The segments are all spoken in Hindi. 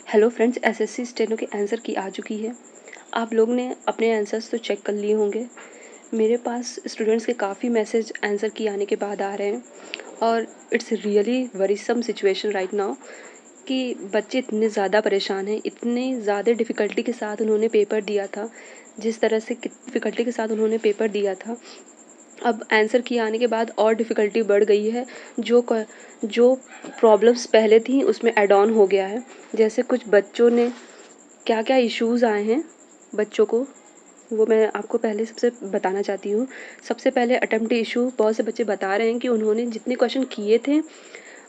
हेलो फ्रेंड्स, एसएससी स्टेनो के आंसर की आ चुकी है। आप लोग ने अपने आंसर्स तो चेक कर लिए होंगे। मेरे पास स्टूडेंट्स के काफ़ी मैसेज आंसर की आने के बाद आ रहे हैं और it's really worrisome situation right now कि बच्चे इतने ज़्यादा परेशान हैं, इतने ज़्यादा डिफ़िकल्टी के साथ उन्होंने पेपर दिया था। जिस तरह से डिफ़िकल्टी के साथ उन्होंने पेपर दिया था, अब आंसर की आने के बाद और डिफ़िकल्टी बढ़ गई है। जो प्रॉब्लम्स पहले थी उसमें ऐड ऑन हो गया है। जैसे कुछ बच्चों ने क्या-क्या इश्यूज़ आए हैं बच्चों को, वो मैं आपको पहले सबसे बताना चाहती हूँ। सबसे पहले अटेम्प्ट इश्यू, बहुत से बच्चे बता रहे हैं कि उन्होंने जितने क्वेश्चन किए थे,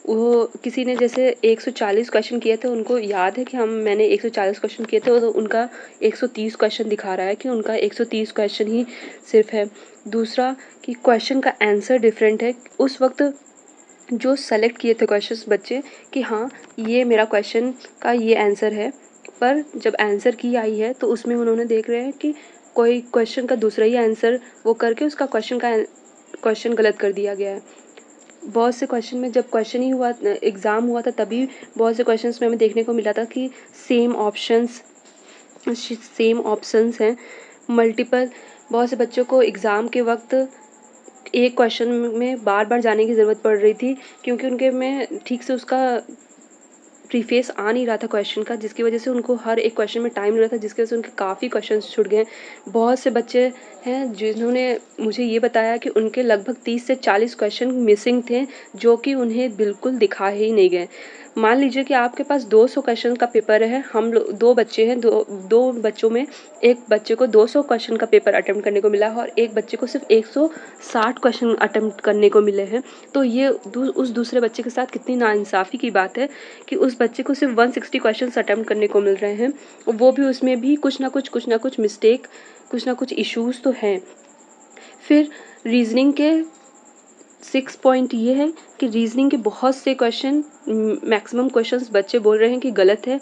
वो किसी ने जैसे 140 क्वेश्चन किए थे, उनको याद है कि मैंने 140 क्वेश्चन किए थे, तो उनका 130 क्वेश्चन दिखा रहा है कि उनका 130 क्वेश्चन ही सिर्फ है। दूसरा कि क्वेश्चन का आंसर डिफरेंट है। उस वक्त जो सेलेक्ट किए थे क्वेश्चंस बच्चे कि हाँ, ये मेरा क्वेश्चन का ये आंसर है, पर जब आंसर की आई है तो उसमें उन्होंने देख रहे हैं कि कोई क्वेश्चन का दूसरा ही आंसर वो करके उसका क्वेश्चन गलत कर दिया गया है। बहुत से क्वेश्चन में जब क्वेश्चन ही हुआ, एग्ज़ाम हुआ था, तभी बहुत से क्वेश्चंस में हमें देखने को मिला था कि सेम ऑप्शंस हैं, मल्टीपल। बहुत से बच्चों को एग्ज़ाम के वक्त एक क्वेश्चन में बार-बार जाने की ज़रूरत पड़ रही थी, क्योंकि उनके में ठीक से उसका प्रीफेस आ नहीं रहा था क्वेश्चन का, जिसकी वजह से उनको हर एक क्वेश्चन में टाइम लग रहा था, जिसकी वजह से उनके काफ़ी क्वेश्चंस छूट गए। बहुत से बच्चे हैं जिन्होंने मुझे ये बताया कि उनके लगभग 30 से 40 क्वेश्चन मिसिंग थे, जो कि उन्हें बिल्कुल दिखाए ही नहीं गए। मान लीजिए कि आपके पास 200 क्वेश्चन का पेपर है, हम लोग 2 बच्चे हैं, दो बच्चों में एक बच्चे को 200 क्वेश्चन का पेपर अटेम्प्ट करने को मिला है और एक बच्चे को सिर्फ 160 क्वेश्चन अटेम्प्ट करने को मिले हैं। तो ये उस दूसरे बच्चे के साथ कितनी नाइंसाफ़ी की बात है कि उस बच्चे को सिर्फ 160 क्वेश्चन्स अटेम्प्ट करने को मिल रहे हैं, वो भी उसमें भी कुछ ना कुछ मिस्टेक, कुछ ना कुछ इश्यूज़ तो हैं। फिर रीज़निंग के 6 पॉइंट ये है कि रीज़निंग के बहुत से क्वेश्चन, मैक्सिमम क्वेश्चंस बच्चे बोल रहे हैं कि गलत है।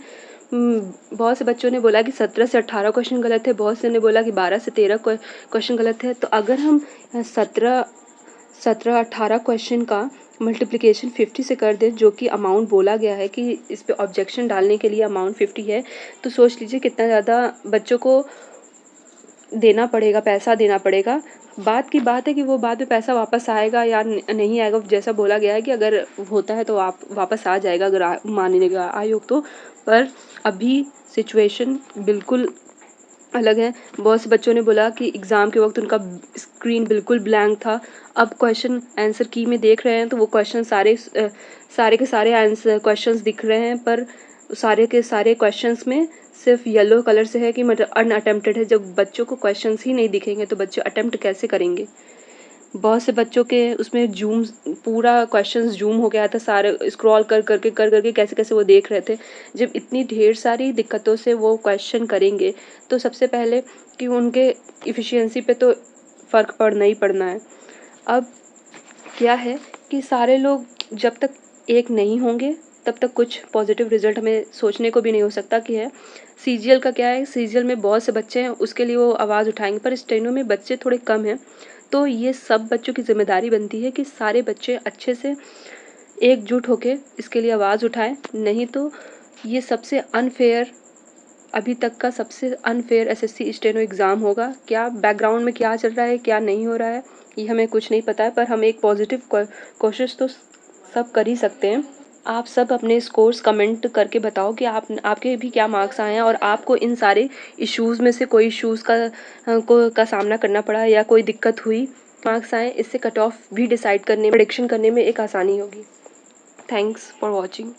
बहुत से बच्चों ने बोला कि 17 से 18 क्वेश्चन गलत है, बहुत से ने बोला कि 12 से 13 क्वेश्चन गलत है। तो अगर हम 17-18 क्वेश्चन का मल्टीप्लिकेशन 50 से कर दें, जो कि अमाउंट बोला गया है कि इस पे ऑब्जेक्शन डालने के लिए अमाउंट 50 है, तो सोच लीजिए कितना ज़्यादा बच्चों को देना पड़ेगा, पैसा देना पड़ेगा। बात की बात है कि वो बाद में पैसा वापस आएगा या नहीं आएगा। जैसा बोला गया है कि अगर होता है तो आप वापस आ जाएगा, अगर मानेगा आयोग तो। पर अभी सिचुएशन बिल्कुल अलग है। बहुत से बच्चों ने बोला कि एग्ज़ाम के वक्त उनका स्क्रीन बिल्कुल ब्लैंक था। अब क्वेश्चन आंसर की में देख रहे हैं तो वो क्वेश्चन सारे के सारे आंसर क्वेश्चंस दिख रहे हैं, पर सारे के सारे क्वेश्चंस में सिर्फ येलो कलर से है कि मतलब अनअटेम्प्टेड है। जब बच्चों को क्वेश्चंस ही नहीं दिखेंगे तो बच्चे अटेम्प्ट कैसे करेंगे। बहुत से बच्चों के उसमें पूरा क्वेश्चंस जूम हो गया था, सारे स्क्रॉल कर करके कैसे-कैसे वो देख रहे थे। जब इतनी ढेर सारी दिक्कतों से वो क्वेश्चन करेंगे, तो सबसे पहले कि उनके एफिशिएंसी पे तो फ़र्क पड़ना ही पड़ना है। अब क्या है कि सारे लोग जब तक एक नहीं होंगे, तब तक कुछ पॉजिटिव रिज़ल्ट हमें सोचने को भी नहीं हो सकता कि है। सीजीएल का क्या है, सीजीएल में बहुत से बच्चे हैं, उसके लिए वो आवाज़ उठाएँगे, पर स्टेनो में बच्चे थोड़े कम हैं। तो ये सब बच्चों की ज़िम्मेदारी बनती है कि सारे बच्चे अच्छे से एकजुट होके इसके लिए आवाज़ उठाएँ, नहीं तो ये सबसे अनफ़ेयर, अभी तक का सबसे अनफ़ेयर एसएससी स्टेनो एग्ज़ाम होगा। क्या बैकग्राउंड में क्या चल रहा है, क्या नहीं हो रहा है, ये हमें कुछ नहीं पता है, पर हम एक पॉज़िटिव कोशिश तो सब कर ही सकते हैं। आप सब अपने स्कोर्स कमेंट करके बताओ कि आपके भी क्या मार्क्स आए हैं और आपको इन सारे इश्यूज़ में से कोई इश्यूज़ का सामना करना पड़ा या कोई दिक्कत हुई। मार्क्स आए, इससे कट ऑफ भी डिसाइड करने, प्रेडिक्शन करने में एक आसानी होगी। Thanks for watching.